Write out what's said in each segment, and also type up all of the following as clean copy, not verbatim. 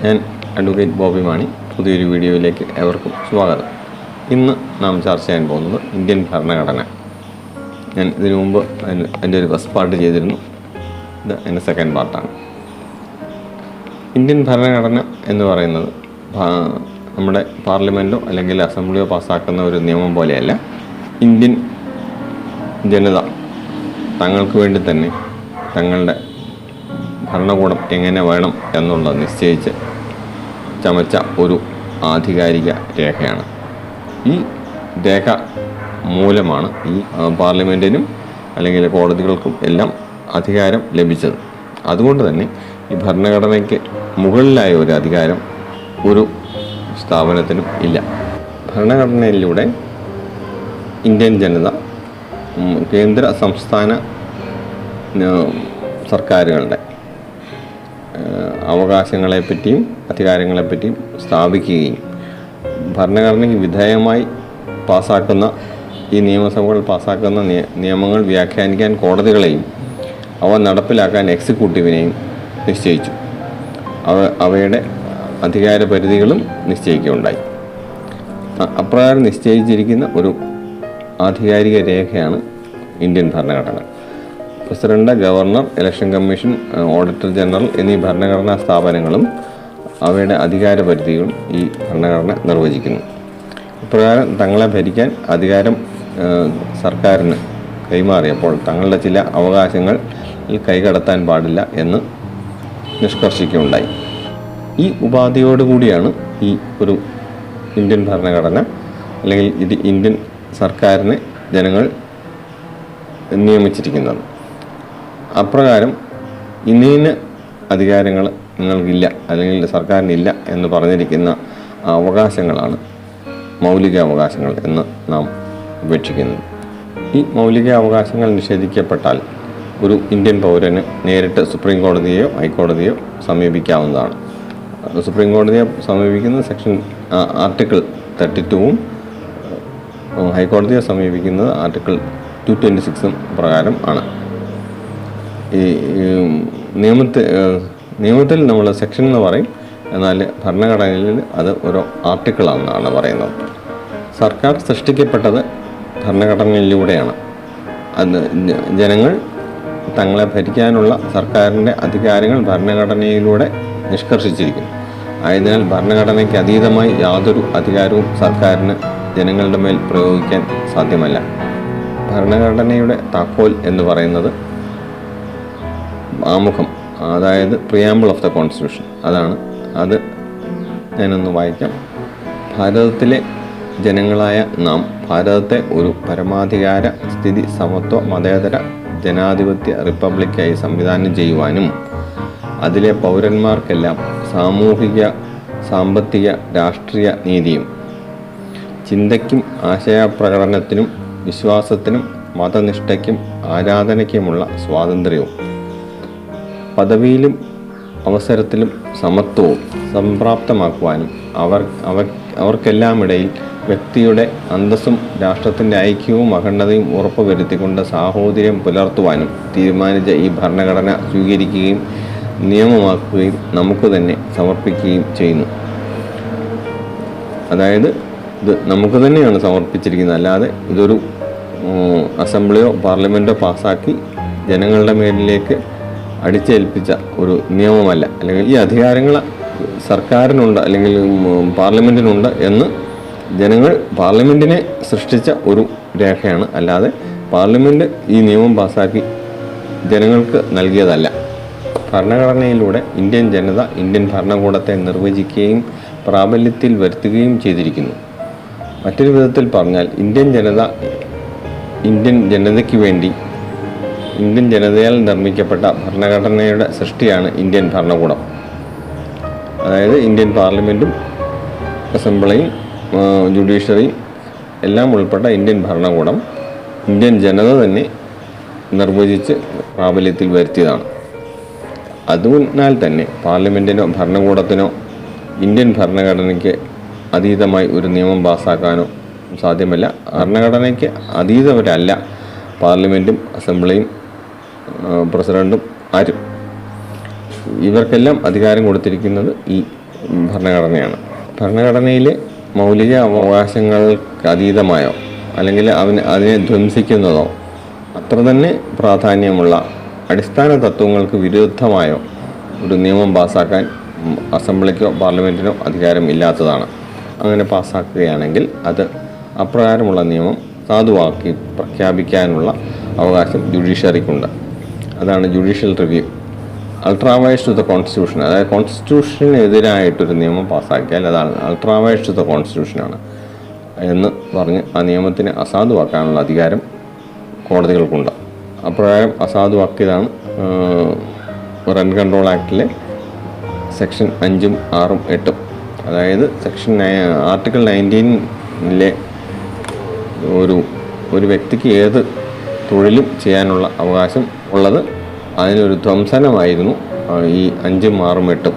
ഞാൻ അഡ്വക്കേറ്റ് ബോബി മാണി. പുതിയൊരു വീഡിയോയിലേക്ക് ഏവർക്കും സ്വാഗതം. ഇന്ന് നാം ചർച്ച ചെയ്യാൻ പോകുന്നത് ഇന്ത്യൻ ഭരണഘടന. ഞാൻ ഇതിനു മുമ്പ് അതിൻ്റെ ഒരു ഫസ്റ്റ് പാർട്ട് ചെയ്തിരുന്നു. ഇത് അതിൻ്റെ സെക്കൻഡ് പാർട്ടാണ്. ഇന്ത്യൻ ഭരണഘടന എന്ന് പറയുന്നത് നമ്മുടെ പാർലമെൻറ്റോ അല്ലെങ്കിൽ അസംബ്ലിയോ പാസ്സാക്കുന്ന ഒരു നിയമം പോലെയല്ല. ഇന്ത്യൻ ജനത തങ്ങൾക്ക് വേണ്ടി തന്നെ തങ്ങളുടെ ഭരണകൂടം എങ്ങനെ വേണം എന്നുള്ളത് നിശ്ചയിച്ച് ചമച്ച ഒരു ആധികാരിക രേഖയാണ്. ഈ രേഖ മൂലമാണ് ഈ പാർലമെൻറ്റിനും അല്ലെങ്കിൽ കോടതികൾക്കും എല്ലാം അധികാരം ലഭിച്ചത്. അതുകൊണ്ട് തന്നെ ഈ ഭരണഘടനയ്ക്ക് മുകളിലായ ഒരു അധികാരം ഒരു സ്ഥാപനത്തിനും ഇല്ല. ഭരണഘടനയിലൂടെ ഇന്ത്യൻ ജനത കേന്ദ്ര സംസ്ഥാന സർക്കാരുകളുടെ അവകാശങ്ങളെപ്പറ്റിയും അധികാരങ്ങളെപ്പറ്റിയും സ്ഥാപിക്കുകയും ഭരണഘടനയ്ക്ക് വിധേയമായി പാസ്സാക്കുന്ന ഈ നിയമസഭകൾ പാസ്സാക്കുന്ന നിയമങ്ങൾ വ്യാഖ്യാനിക്കാൻ കോടതികളെയും അവ നടപ്പിലാക്കാൻ എക്സിക്യൂട്ടീവിനെയും നിശ്ചയിച്ചു. അവയുടെ അധികാര പരിധികളും നിശ്ചയിക്കുകയുണ്ടായി. അപ്രകാരം നിശ്ചയിച്ചിരിക്കുന്ന ഒരു ആധികാരിക രേഖയാണ് ഇന്ത്യൻ ഭരണഘടന. President, governor, election commission, auditor general എന്നീ ഭരണഘടനാ സ്ഥാപനങ്ങളും അവയുടെ അധികാര പരിധികളും ഈ ഭരണഘടന നിർവചിക്കുന്നു. ഇപ്രകാരം തങ്ങളെ ഭരിക്കാൻ അധികാരം സർക്കാരിന് കൈമാറിയപ്പോൾ തങ്ങളുടെ ചില അവകാശങ്ങൾ കൈകടത്താൻ പാടില്ല എന്ന് നിഷ്കർഷിക്കുകയുണ്ടായി. ഈ ഉപാധിയോടുകൂടിയാണ് ഈ ഒരു ഇന്ത്യൻ ഭരണഘടന അല്ലെങ്കിൽ ഇത് ഇന്ത്യൻ സർക്കാരിനെ ജനങ്ങൾ നിയമിച്ചിരിക്കുന്നത്. അപ്രകാരം ഇന്ന അധികാരങ്ങൾ നിങ്ങൾക്കില്ല അല്ലെങ്കിൽ സർക്കാരിനില്ല എന്ന് പറഞ്ഞിരിക്കുന്ന അവകാശങ്ങളാണ് മൗലിക അവകാശങ്ങൾ എന്ന് നാം ഉപേക്ഷിക്കുന്നത്. ഈ മൗലിക അവകാശങ്ങൾ നിഷേധിക്കപ്പെട്ടാൽ ഒരു ഇന്ത്യൻ പൗരന് നേരിട്ട് സുപ്രീം കോടതിയെയോ ഹൈക്കോടതിയോ സമീപിക്കാവുന്നതാണ്. സുപ്രീം കോടതിയെ സമീപിക്കുന്നത് ആർട്ടിക്കിൾ 32 ഹൈക്കോടതിയെ സമീപിക്കുന്നത് ആർട്ടിക്കിൾ 226 പ്രകാരം ആണ്. ഈ നിയമത്തിൽ നമ്മൾ സെക്ഷൻ എന്ന് പറയും, എന്നാൽ ഭരണഘടനയിൽ അത് ഓരോ ആർട്ടിക്കിളാണെന്നാണ് പറയുന്നത്. സർക്കാർ സൃഷ്ടിക്കപ്പെട്ടത് ഭരണഘടനയിലൂടെയാണ്. അത് ജനങ്ങൾ തങ്ങളെ ഭരിക്കാനുള്ള സർക്കാരിൻ്റെ അധികാരങ്ങൾ ഭരണഘടനയിലൂടെ നിഷ്കർഷിച്ചിരിക്കുന്നു. ആയതിനാൽ ഭരണഘടനയ്ക്ക് അതീതമായി യാതൊരു അധികാരവും സർക്കാരിന് ജനങ്ങളുടെ മേൽ പ്രയോഗിക്കാൻ സാധ്യമല്ല. ഭരണഘടനയുടെ താക്കോൽ എന്ന് പറയുന്നത് ആമുഖം, അതായത് പ്രിയാമ്പിൾ ഓഫ് ദ കോൺസ്റ്റിറ്റ്യൂഷൻ. അത് ഞാനൊന്ന് വായിക്കാം. ഭാരതത്തിലെ ജനങ്ങളായ നാം ഭാരതത്തെ ഒരു പരമാധികാര സ്ഥിതി സമത്വ മതേതര ജനാധിപത്യ റിപ്പബ്ലിക്കായി സംവിധാനം ചെയ്യുവാനും അതിലെ പൗരന്മാർക്കെല്ലാം സാമൂഹിക, സാമ്പത്തിക, രാഷ്ട്രീയ നീതിയും ചിന്തയ്ക്കും ആശയപ്രകടനത്തിനും വിശ്വാസത്തിനും മതനിഷ്ഠയ്ക്കും ആരാധനയ്ക്കുമുള്ള സ്വാതന്ത്ര്യവും പദവിയിലും അവസരത്തിലും സമത്വവും സംപ്രാപ്തമാക്കുവാനും അവർക്കെല്ലാമിടയിൽ വ്യക്തിയുടെ അന്തസ്സും രാഷ്ട്രത്തിൻ്റെ ഐക്യവും അഖണ്ഡതയും ഉറപ്പുവരുത്തിക്കൊണ്ട് സാഹോദര്യം പുലർത്തുവാനും തീരുമാനിച്ച ഈ ഭരണഘടന സ്വീകരിക്കുകയും നിയമമാക്കുകയും നമുക്ക് തന്നെ സമർപ്പിക്കുകയും ചെയ്യുന്നു. അതായത് ഇത് നമുക്ക് തന്നെയാണ് സമർപ്പിച്ചിരിക്കുന്നത്, അല്ലാതെ ഇതൊരു അസംബ്ലിയോ പാർലമെൻറ്റോ പാസ്സാക്കി ജനങ്ങളുടെ മേലിലേക്ക് അടിച്ചേൽപ്പിച്ച ഒരു നിയമമല്ല. അല്ലെങ്കിൽ ഈ അധികാരങ്ങൾ സർക്കാരിനുണ്ട് അല്ലെങ്കിൽ പാർലമെൻറ്റിനുണ്ട് എന്ന് ജനങ്ങൾ പാർലമെൻറ്റിനെ സൃഷ്ടിച്ച ഒരു രേഖയാണ്, അല്ലാതെ പാർലമെൻറ്റ് ഈ നിയമം പാസ്സാക്കി ജനങ്ങൾക്ക് നൽകിയതല്ല. ഭരണഘടനയിലൂടെ ഇന്ത്യൻ ജനത ഇന്ത്യൻ ഭരണകൂടത്തെ നിർവചിക്കുകയും പ്രാബല്യത്തിൽ വരുത്തുകയും ചെയ്തിരിക്കുന്നു. മറ്റൊരു വിധത്തിൽ പറഞ്ഞാൽ ഇന്ത്യൻ ജനതയ്ക്ക് വേണ്ടി ഇന്ത്യൻ ജനതയാൽ നിർമ്മിക്കപ്പെട്ട ഭരണഘടനയുടെ സൃഷ്ടിയാണ് ഇന്ത്യൻ ഭരണകൂടം. അതായത് ഇന്ത്യൻ പാർലമെൻറ്റും അസംബ്ലിയും ജുഡീഷ്യറിയും എല്ലാം ഉൾപ്പെട്ട ഇന്ത്യൻ ഭരണകൂടം ഇന്ത്യൻ ജനത തന്നെ നിർവചിച്ച് പ്രാബല്യത്തിൽ വരുത്തിയതാണ്. അതിനാൽ തന്നെ പാർലമെൻറ്റിനോ ഭരണകൂടത്തിനോ ഇന്ത്യൻ ഭരണഘടനയ്ക്ക് അതീതമായി ഒരു നിയമം പാസ്സാക്കാനോ സാധ്യമല്ല. ഭരണഘടനയ്ക്ക് അതീതവരല്ല പാർലമെൻറ്റും അസംബ്ലിയും പ്രസിഡൻറ്റും ആരും. ഇവർക്കെല്ലാം അധികാരം കൊടുത്തിരിക്കുന്നത് ഈ ഭരണഘടനയാണ്. ഭരണഘടനയിലെ മൗലിക അവകാശങ്ങൾക്ക് അതീതമായോ അല്ലെങ്കിൽ അതിനെ ധ്വംസിക്കുന്നതോ അത്ര തന്നെ പ്രാധാന്യമുള്ള അടിസ്ഥാന തത്വങ്ങൾക്ക് വിരുദ്ധമായോ ഒരു നിയമം പാസ്സാക്കാൻ അസംബ്ലിക്കോ പാർലമെൻറ്റിനോ അധികാരമില്ലാത്തതാണ്. അങ്ങനെ പാസ്സാക്കുകയാണെങ്കിൽ അത് അപ്രകാരമുള്ള നിയമം സാധുവാക്കി പ്രഖ്യാപിക്കാനുള്ള അവകാശം ജുഡീഷ്യറിക്കുണ്ട്. അതാണ് judicial review. Ultra vires to the constitution, അതായത് കോൺസ്റ്റിറ്റ്യൂഷനെതിരായിട്ടൊരു നിയമം പാസ്സാക്കിയാൽ അതാണ് അൾട്രാവയർസ് ടു ദ കോൺസ്റ്റിറ്റ്യൂഷനാണ് എന്ന് പറഞ്ഞ് ആ നിയമത്തിനെ അസാധുവാക്കാനുള്ള അധികാരം കോടതികൾക്കുണ്ട്. അപ്രകാരം അസാധുവാക്കിയതാണ് റെന്റ് കൺട്രോൾ ആക്ടിലെ സെക്ഷൻ 5, 6, 8. അതായത് ആർട്ടിക്കിൾ 19 ഒരു വ്യക്തിക്ക് ഏത് തൊഴിലും ചെയ്യാനുള്ള അവകാശം ഉള്ളത് അതിനൊരു ധ്വംസനമായിരുന്നു ഈ 5, 6, 8.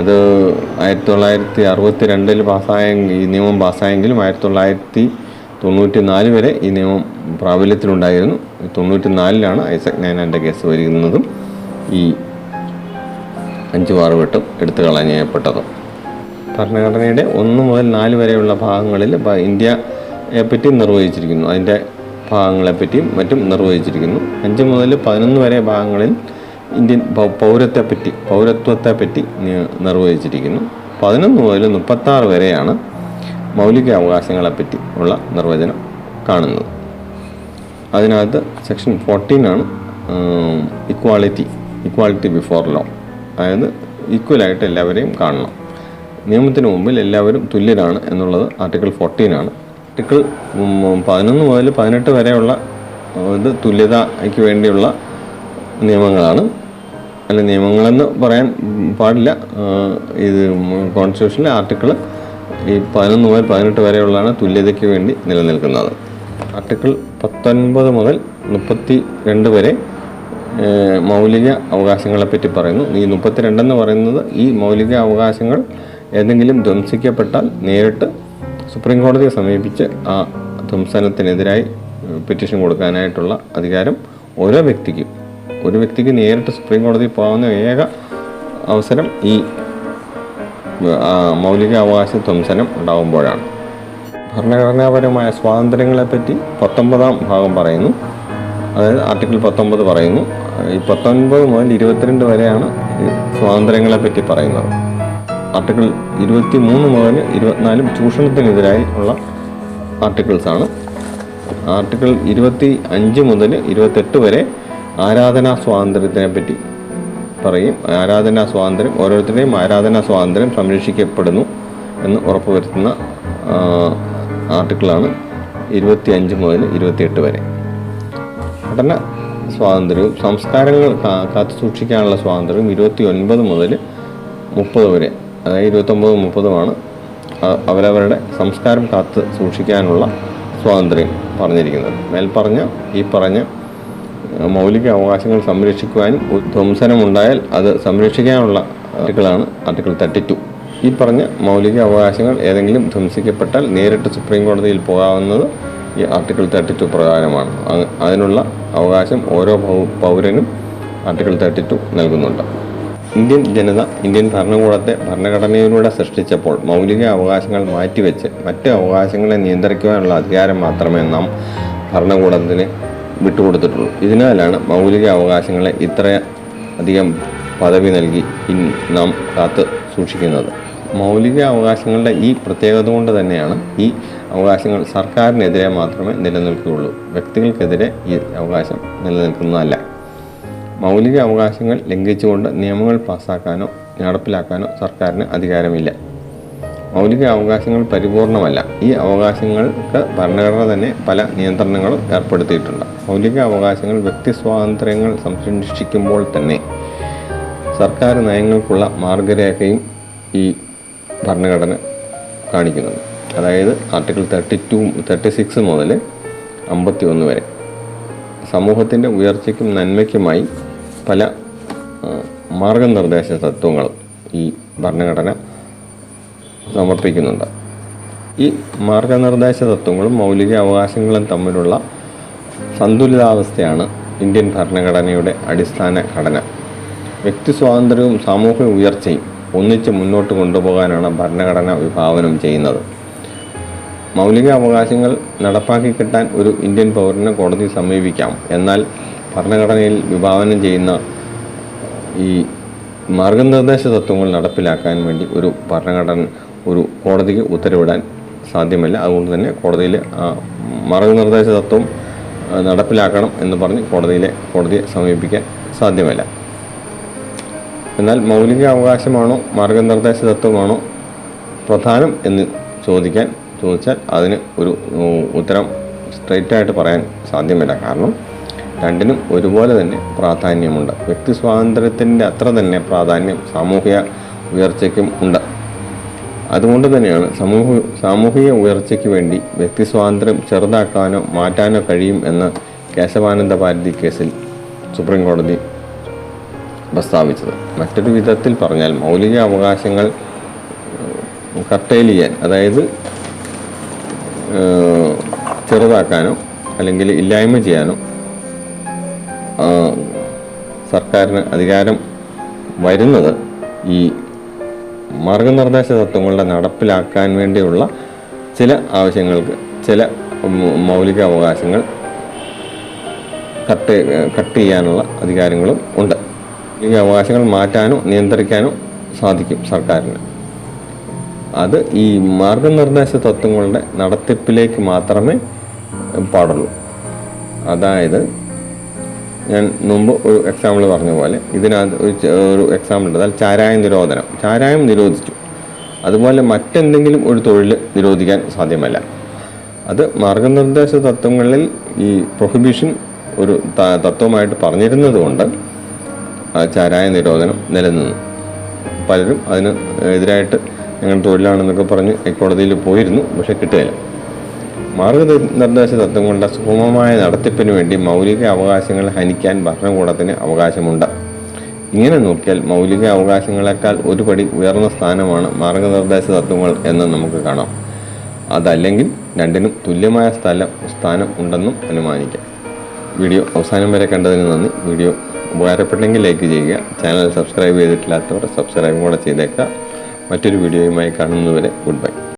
അത് 1962 പാസ്സായ ഈ നിയമം പാസ്സായെങ്കിലും 1994 വരെ ഈ നിയമം പ്രാബല്യത്തിലുണ്ടായിരുന്നു. 94 ഐസക് നൈനാൻ്റെ കേസ് വരുന്നതും ഈ 5, 6, 8 എടുത്തു കളഞ്ഞപ്പെട്ടതും. ഭരണഘടനയുടെ 1 മുതൽ 4 വരെയുള്ള ഭാഗങ്ങളിൽ ഇന്ത്യയെപ്പറ്റി നിർവഹിച്ചിരിക്കുന്നു, അതിൻ്റെ ഭാഗങ്ങളെപ്പറ്റിയും മറ്റും നിർവഹിച്ചിരിക്കുന്നു. 5 മുതൽ 11 വരെ ഭാഗങ്ങളിൽ ഇന്ത്യൻ പൗരത്വത്തെപ്പറ്റി നിർവഹിച്ചിരിക്കുന്നു. 11 മുതൽ 36 വരെയാണ് മൗലിക അവകാശങ്ങളെപ്പറ്റി ഉള്ള നിർവചനം കാണുന്നത്. അതിനകത്ത് സെക്ഷൻ 14 ഇക്വാളിറ്റി ബിഫോർ ലോ, അതായത് ഈക്വലായിട്ട് എല്ലാവരെയും കാണണം, നിയമത്തിന് മുമ്പിൽ എല്ലാവരും തുല്യരാണ് എന്നുള്ളത് ആർട്ടിക്കിൾ 14. ആർട്ടിക്കിൾ 11 മുതൽ 18 വരെയുള്ള ഇത് തുല്യതയ്ക്ക് വേണ്ടിയുള്ള നിയമങ്ങളാണ്. അല്ല, നിയമങ്ങളെന്ന് പറയാൻ പാടില്ല. ഇത് കോൺസ്റ്റിറ്റ്യൂഷനിലെ ആർട്ടിക്കിൾ ഈ 11 മുതൽ 18 വരെയുള്ളതാണ് തുല്യതയ്ക്ക് വേണ്ടി നിലനിൽക്കുന്നത്. ആർട്ടിക്കിൾ 19 മുതൽ 32 വരെ മൗലിക അവകാശങ്ങളെപ്പറ്റി പറയുന്നു. ഈ 32 എന്ന് പറയുന്നത് ഈ മൗലിക അവകാശങ്ങൾ ഏതെങ്കിലും ധ്വംസിക്കപ്പെട്ടാൽ നേരിട്ട് സുപ്രീം കോടതിയെ സമീപിച്ച് ആ ധ്വംസനത്തിനെതിരായി പെറ്റീഷൻ കൊടുക്കാനായിട്ടുള്ള അധികാരം ഒരു വ്യക്തിക്ക് നേരിട്ട് സുപ്രീം കോടതിയിൽ പോകാവുന്ന ഏക അവസരം ഈ മൗലിക അവകാശ ധ്വംസനം ഉണ്ടാകുമ്പോഴാണ്. ഭരണഘടനാപരമായ സ്വാതന്ത്ര്യങ്ങളെപ്പറ്റി 19-ാം ഭാഗം പറയുന്നു. അതായത് ആർട്ടിക്കിൾ 19 പറയുന്നു. ഈ 19 മുതൽ 22 വരെയാണ് ഈ സ്വാതന്ത്ര്യങ്ങളെപ്പറ്റി പറയുന്നത്. ആർട്ടിക്കിൾ 23 മുതൽ 24 ചൂഷണത്തിനെതിരായി ഉള്ള ആർട്ടിക്കിൾസാണ്. ആർട്ടിക്കിൾ 25 മുതൽ 28 വരെ ആരാധനാ സ്വാതന്ത്ര്യത്തിനെ പറ്റി പറയും. ആരാധനാ സ്വാതന്ത്ര്യം, ഓരോരുത്തരുടെയും ആരാധനാ സ്വാതന്ത്ര്യം സംരക്ഷിക്കപ്പെടുന്നു എന്ന് ഉറപ്പുവരുത്തുന്ന ആർട്ടിക്കിളാണ് 25 മുതൽ 28 വരെ. പഠന സ്വാതന്ത്ര്യവും സംസ്കാരങ്ങൾ കാത്തു സൂക്ഷിക്കാനുള്ള സ്വാതന്ത്ര്യവും 29 മുതൽ 30 വരെ, അതായത് 29, 30 അവരവരുടെ സംസ്കാരം കാത്ത് സൂക്ഷിക്കാനുള്ള സ്വാതന്ത്ര്യം പറഞ്ഞിരിക്കുന്നത്. ഈ പറഞ്ഞ മൗലിക അവകാശങ്ങൾ സംരക്ഷിക്കുവാനും ധ്വംസനമുണ്ടായാൽ അത് സംരക്ഷിക്കാനുള്ള ആർട്ടിക്കിളാണ് ആർട്ടിക്കിൾ 32. ഈ പറഞ്ഞ മൗലിക അവകാശങ്ങൾ ഏതെങ്കിലും ധ്വംസിക്കപ്പെട്ടാൽ നേരിട്ട് സുപ്രീം കോടതിയിൽ പോകാവുന്നത് ഈ ആർട്ടിക്കിൾ 32 പ്രകാരമാണ്. അതിനുള്ള അവകാശം ഓരോ പൗരനും ആർട്ടിക്കിൾ 32 നൽകുന്നുണ്ട്. ഇന്ത്യൻ ജനത ഇന്ത്യൻ ഭരണകൂടത്തെ ഭരണഘടനയിലൂടെ സൃഷ്ടിച്ചപ്പോൾ മൗലിക അവകാശങ്ങൾ മാറ്റിവെച്ച് മറ്റ് അവകാശങ്ങളെ നിയന്ത്രിക്കുവാനുള്ള അധികാരം മാത്രമേ നാം ഭരണകൂടത്തിന് വിട്ടുകൊടുത്തിട്ടുള്ളൂ. ഇതിനാലാണ് മൗലിക അവകാശങ്ങളെ ഇത്ര അധികം പദവി നൽകി നാം കാത്ത് സൂക്ഷിക്കുന്നത്. മൗലിക അവകാശങ്ങളുടെ ഈ പ്രത്യേകത കൊണ്ട് തന്നെയാണ് ഈ അവകാശങ്ങൾ സർക്കാരിനെതിരെ മാത്രമേ നിലനിൽക്കുകയുള്ളൂ, വ്യക്തികൾക്കെതിരെ ഈ അവകാശം നിലനിൽക്കുന്നതല്ല. മൗലിക അവകാശങ്ങൾ ലംഘിച്ചുകൊണ്ട് നിയമങ്ങൾ പാസ്സാക്കാനോ നടപ്പിലാക്കാനോ സർക്കാരിന് അധികാരമില്ല. മൗലിക അവകാശങ്ങൾ പരിപൂർണമല്ല. ഈ അവകാശങ്ങൾക്ക് ഭരണഘടന തന്നെ പല നിയന്ത്രണങ്ങളും ഏർപ്പെടുത്തിയിട്ടുണ്ട്. മൗലിക അവകാശങ്ങൾ വ്യക്തി സ്വാതന്ത്ര്യങ്ങൾ സംരക്ഷിക്കുമ്പോൾ തന്നെ സർക്കാർ നയങ്ങൾക്കുള്ള മാർഗരേഖയും ഈ ഭരണഘടന കാണിക്കുന്നുണ്ട്. അതായത് ആർട്ടിക്കിൾ 36 മുതൽ 51 വരെ സമൂഹത്തിൻ്റെ ഉയർച്ചയ്ക്കും നന്മയ്ക്കുമായി പല മാർഗനിർദ്ദേശ തത്വങ്ങളും ഈ ഭരണഘടന സമർപ്പിക്കുന്നുണ്ട്. ഈ മാർഗനിർദ്ദേശ തത്വങ്ങളും മൗലിക അവകാശങ്ങളും തമ്മിലുള്ള സന്തുലിതാവസ്ഥയാണ് ഇന്ത്യൻ ഭരണഘടനയുടെ അടിസ്ഥാന ഘടന. വ്യക്തി സ്വാതന്ത്ര്യവും സാമൂഹിക ഉയർച്ചയും ഒന്നിച്ച് മുന്നോട്ട് കൊണ്ടുപോകാനാണ് ഭരണഘടന വിഭാവനം ചെയ്യുന്നത്. മൗലിക അവകാശങ്ങൾ നടപ്പാക്കി കിട്ടാൻ ഒരു ഇന്ത്യൻ പൗരനെ കോടതി സമീപിക്കാം. എന്നാൽ ഭരണഘടനയിൽ വിഭാവനം ചെയ്യുന്ന ഈ മാർഗനിർദ്ദേശ തത്വങ്ങൾ നടപ്പിലാക്കാൻ വേണ്ടി ഒരു കോടതിക്ക് ഉത്തരവിടാൻ സാധ്യമല്ല. അതുകൊണ്ട് തന്നെ കോടതിയിൽ മാർഗനിർദ്ദേശ തത്വം നടപ്പിലാക്കണം എന്ന് പറഞ്ഞ് കോടതിയെ സമീപിക്കാൻ സാധ്യമല്ല. എന്നാൽ മൗലിക അവകാശമാണോ മാർഗനിർദ്ദേശ തത്വമാണോ പ്രധാനം എന്ന് ചോദിച്ചാൽ അതിന് ഒരു ഉത്തരം സ്ട്രെയിറ്റായിട്ട് പറയാൻ സാധ്യമല്ല. കാരണം രണ്ടിനും ഒരുപോലെ തന്നെ പ്രാധാന്യമുണ്ട്. വ്യക്തി സ്വാതന്ത്ര്യത്തിൻ്റെ അത്ര തന്നെ പ്രാധാന്യം സാമൂഹിക ഉയർച്ചയ്ക്കും ഉണ്ട്. അതുകൊണ്ട് തന്നെയാണ് സാമൂഹിക ഉയർച്ചയ്ക്ക് വേണ്ടി വ്യക്തി സ്വാതന്ത്ര്യം ചെറുതാക്കാനോ മാറ്റാനോ കഴിയും എന്ന് കേശവാനന്ദ ഭാരതി കേസിൽ സുപ്രീം കോടതി പ്രസ്താവിച്ചത്. മറ്റൊരു വിധത്തിൽ പറഞ്ഞാൽ മൗലിക അവകാശങ്ങൾ കർട്ടൈൽ ചെയ്യാൻ, അതായത് ചെറുതാക്കാനോ അല്ലെങ്കിൽ ഇല്ലായ്മ ചെയ്യാനോ സർക്കാരിന് അധികാരം വരുന്നത് ഈ മാർഗനിർദ്ദേശ തത്വങ്ങളുടെ നടപ്പിലാക്കാൻ വേണ്ടിയുള്ള ചില ആവശ്യങ്ങൾക്ക് ചില മൗലിക അവകാശങ്ങൾ കട്ട് ചെയ്യാനുള്ള അധികാരങ്ങളും ഉണ്ട്. മൗലിക അവകാശങ്ങൾ മാറ്റാനോ നിയന്ത്രിക്കാനോ സാധിക്കും സർക്കാരിന്. അത് ഈ മാർഗനിർദ്ദേശ തത്വങ്ങളുടെ നടത്തിപ്പിലേക്ക് മാത്രമേ പാടുള്ളൂ. അതായത് ഞാൻ മുമ്പ് ഒരു എക്സാമ്പിൾ പറഞ്ഞ പോലെ ഇതിനകത്ത് ഒരു എക്സാമ്പിൾ ഉണ്ട്. അതായത് ചാരായം നിരോധിച്ചു. അതുപോലെ മറ്റെന്തെങ്കിലും ഒരു തൊഴിൽ നിരോധിക്കാൻ സാധ്യമല്ല. അത് മാർഗനിർദ്ദേശ തത്വങ്ങളിൽ ഈ പ്രൊഹിബിഷൻ ഒരു തത്വമായിട്ട് പറഞ്ഞിരുന്നത് കൊണ്ട് ചാരായ നിരോധനം നിലനിന്നു. പലരും അതിന് എതിരായിട്ട് ഞങ്ങൾ തൊഴിലാണെന്നൊക്കെ പറഞ്ഞ് ഹൈക്കോടതിയിൽ പോയിരുന്നു, പക്ഷെ കിട്ടുകയില്ല. മാർഗനിർദ്ദേശ തത്വങ്ങളുടെ സുഗമമായ നടത്തിപ്പിന് വേണ്ടി മൗലിക അവകാശങ്ങൾ ഹനിക്കാൻ ഭരണകൂടത്തിന് അവകാശമുണ്ട്. ഇങ്ങനെ നോക്കിയാൽ മൗലിക അവകാശങ്ങളെക്കാൾ ഒരു പടി ഉയർന്ന സ്ഥാനമാണ് മാർഗനിർദ്ദേശ തത്വങ്ങൾ എന്ന് നമുക്ക് കാണാം. അതല്ലെങ്കിൽ രണ്ടിനും തുല്യമായ സ്ഥാനം ഉണ്ടെന്നും അനുമാനിക്കാം. വീഡിയോ അവസാനം വരെ കണ്ടതിന് നന്ദി. വീഡിയോ ഉപകാരപ്പെട്ടെങ്കിൽ ലൈക്ക് ചെയ്യുക. ചാനൽ സബ്സ്ക്രൈബ് ചെയ്തിട്ടില്ലാത്തവർ സബ്സ്ക്രൈബും കൂടെ ചെയ്തേക്കുക. മറ്റൊരു വീഡിയോയുമായി കാണുന്നതുവരെ ഗുഡ് ബൈ.